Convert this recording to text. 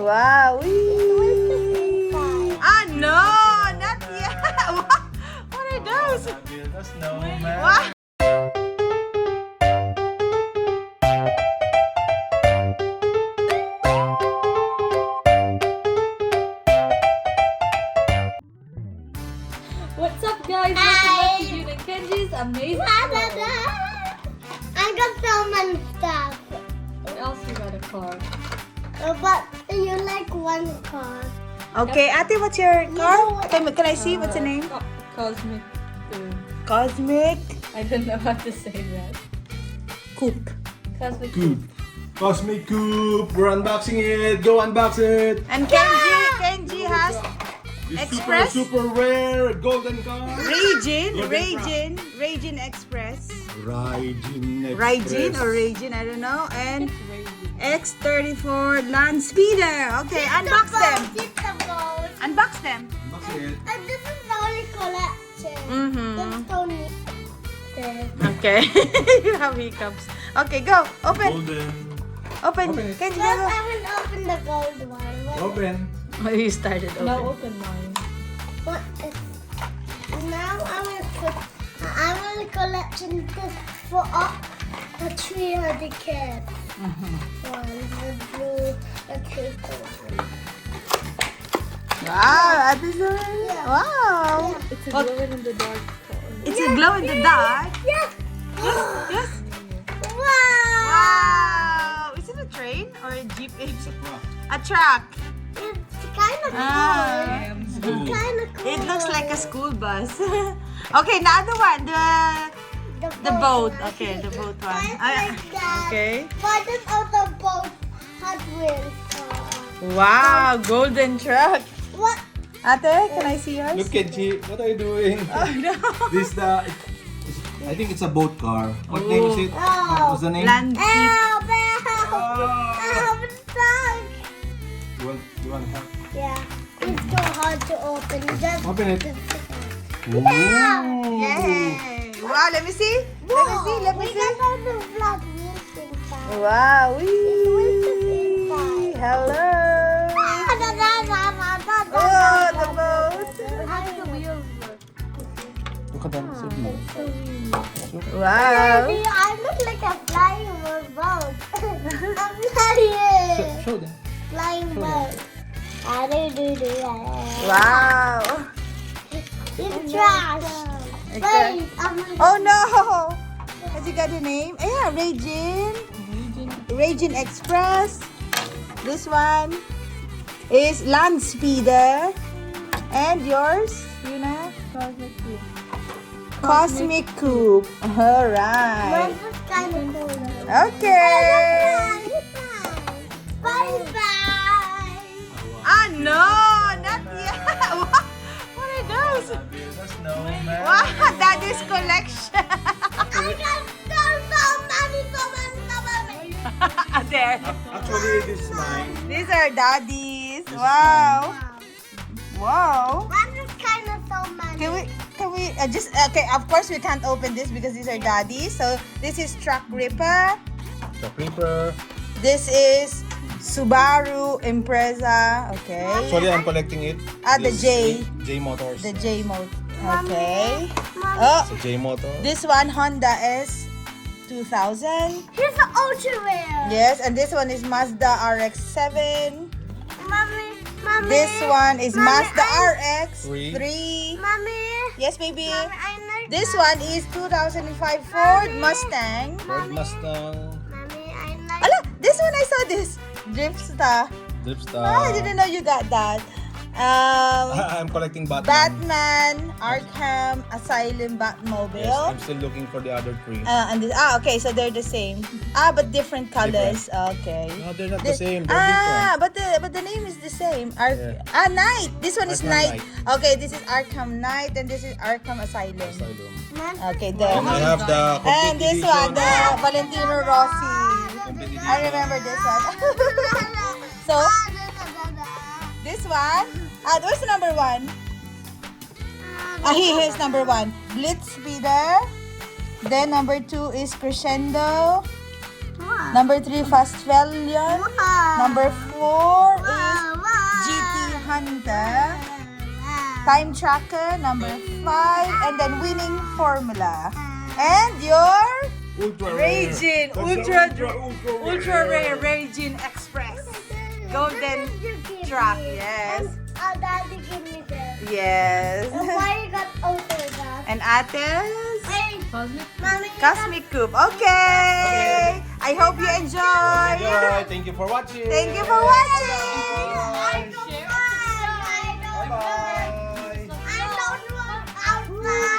Wow. Whee. Ah, no, not yet. What are those? Build a snowman. Wow. What's up, guys? Welcome back to Yuna and Kenji's amazing world. I got so many stuff. What else you got a car? But you like one car. Okay, Ate, what's your car? Can I see? What's the name? Cosmic. Cosmic I don't know how to say that. Coupe. Cosmic. Coupe. Cosmic Coupe. We're unboxing it. Go unbox it. And Kenji has This Express? super rare golden car. Raijin Express. Raijin Or Raijin, I don't know. And X34 Land Speeder. Okay, unbox them. Unbox them. Unboxing it. And this is the only collection. Mm-hmm. That's the only. Okay. You have hiccups. Okay, go. Open. Golden. Open. Open it. Kenji, First, go. I will open the gold one. Open. Oh, you started Now open. open mine. What is, now I will collection this for the 300 kids. One, the blue, the paper one. Wow, that is Yeah. wow. It's a glow in the dark car. It's a glow in the dark. Yes! Yes. Wow! Wow. Is it a train or a jeep? A truck. It's kind of cool. Ah. It's kind of cool. It looks like a school bus. Okay, the other one, the boat. Okay, the boat one. I like that. Okay. But this other boat Hot Wheels. Wow, golden truck. What? Ate, can I see yours? Look, Kenji. What are you doing? Oh no. This I think it's a boat car. What name is it? Oh. What's the name? Land jeep. Help! Oh. Help! I'm stuck. You want help? Yeah. It's so hard to open. Just Open it. Ooh. Yay. Wow, let me see. Let me We see. got all the black wheels inside. Wow. Wheels Wee. inside. Hello. Oh, the boat. How do the wheels look? Look at that. So blue. Wow. I look like a flying boat. I'm flying. Show them. Flying boat. Wow. It's trash. Okay. Wait, Oh no. Has you got a name? Yeah, Raijin Express. This one is Land Speeder. And yours, Yuna? Cosmic. Cosmic Coupe. Alright. This is kind of cool. Okay. Bye bye. Ah no, not yet. What are those? Build a snowman. Wow, Daddy's collection. I got so many. There. Actually, this is mine. These are Daddy's. Wow. Wow. That is kind of so many. Can we just okay, of course we can't open this because these are Daddy's. So this is Truck Ripper. The creeper. This is Subaru Impreza. Okay. Actually, I'm collecting it. The This J. is J Motors. The J mode. Okay. Mommy, Oh, It's a J Motor. this one Honda S 2000. here's the ultra rare. Yes, and this one is Mazda RX-7. Mommy. This one is Mommy, Mazda I- RX-3. Mommy. Yes, baby. Mommy, I like This that. one is 2005 Ford Mustang. Ford Mustang. Mommy, I like. Ala, this one I saw this. Dripstar. Dripstar. I didn't know you got that. I'm collecting Batman. Batman, Arkham, Asylum, Yes, Batmobile. I'm still looking for the other three. And this, okay, so they're the same. But different colors. Okay. No, they're not the same. They're different. but the name is the same. Yeah. Knight. This one is Arkham Knight. Okay, this is Arkham Knight and this is Arkham Asylum. Asylum. Okay, And there. I have the complete And this one, the edition. Valentino Rossi. Complete I remember this one. So, this one. Where's the number one? Here's number one. Blitz Speeder. Then number 2 is Crescendo. Number 3, Fast Valiant. Number 4 is time tracker number 5, and then winning formula. And your Ultra Raijin, ultra rare Raijin Express golden truck. Yes. Daddy give me this. Yes. Why you got autograph? And Ate's Mommy, Cosmic Coupe. Okay. I hope you enjoy. Enjoy. Thank you for watching. Thank you for watching. Bye. I don't want outside.